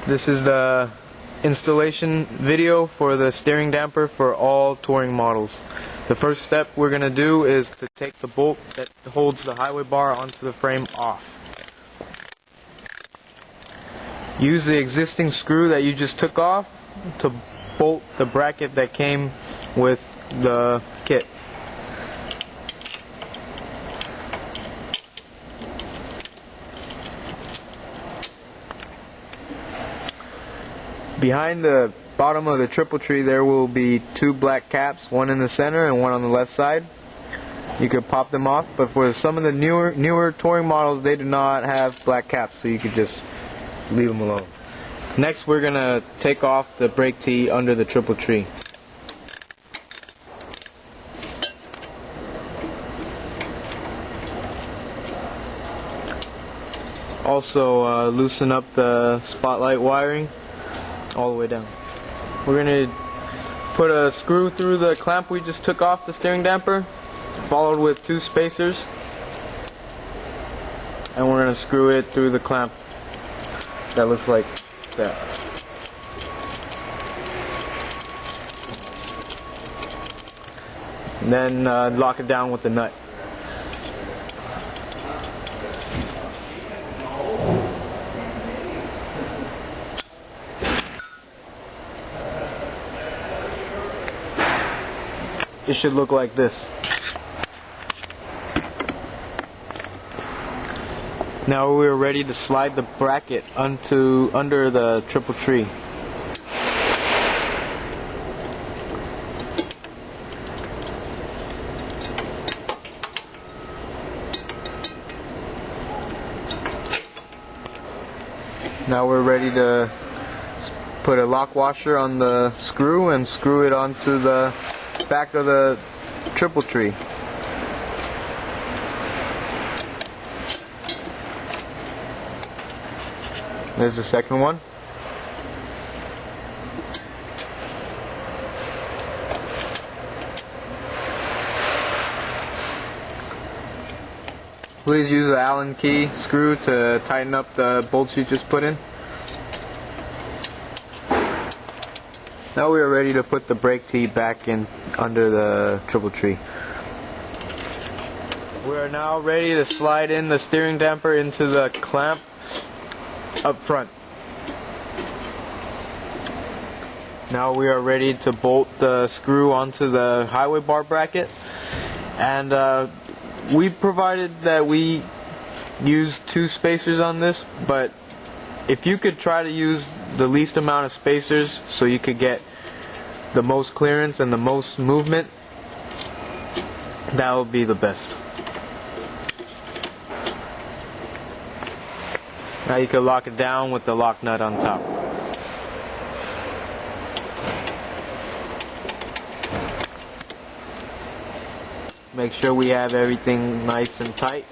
This is the installation video for the steering damper for all touring models. The first step we're going to do is to take the bolt that holds the highway bar onto the frame off. Use the existing screw that you just took off to bolt the bracket that came with the kit. Behind the bottom of the triple tree there will be two black caps, one in the center and one on the left side. You could pop them off, but for some of the newer touring models they do not have black caps, so you could just leave them alone. Next we're going to take off the brake tee under the triple tree. Also loosen up the spotlight wiring all the way down. We're going to put a screw through the clamp we just took off the steering damper, followed with two spacers, and we're going to screw it through the clamp that looks like that. And then lock it down with the nut. It should look like this. Now we're ready to slide the bracket under the triple tree. Now we're ready to put a lock washer on the screw and screw it onto the back of the triple tree. There's the second one. Please use the Allen key screw to tighten up the bolts you just put in. Now we are ready to put the brake tee back in under the triple tree. We are now ready to slide in the steering damper into the clamp up front. Now we are ready to bolt the screw onto the highway bar bracket, and we provided that we use two spacers on this, but if you could try to use the least amount of spacers so you could get the most clearance and the most movement, that would be the best. Now you can lock it down with the lock nut on top. Make sure we have everything nice and tight.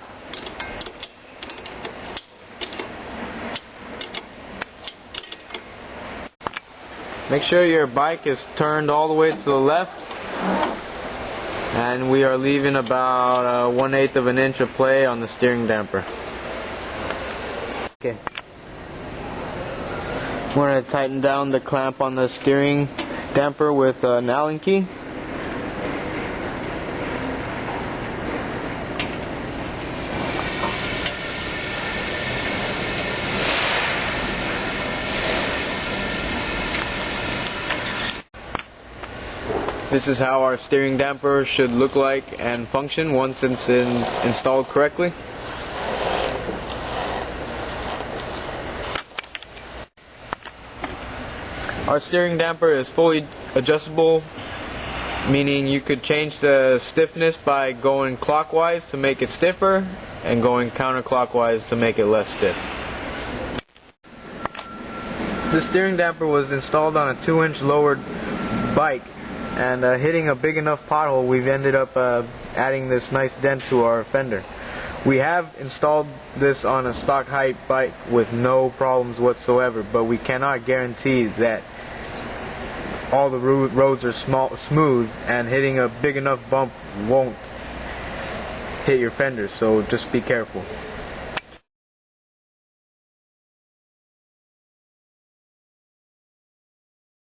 Make sure your bike is turned all the way to the left, and we are leaving about 1/8 of an inch of play on the steering damper. Okay. We're going to tighten down the clamp on the steering damper with an Allen key. This is how our steering damper should look like and function once it's installed correctly. Our steering damper is fully adjustable, meaning you could change the stiffness by going clockwise to make it stiffer and going counterclockwise to make it less stiff. The steering damper was installed on a 2-inch lowered bike, and hitting a big enough pothole, we've ended up adding this nice dent to our fender. We have installed this on a stock height bike with no problems whatsoever, but we cannot guarantee that all the roads are smooth, and hitting a big enough bump won't hit your fender, so just be careful.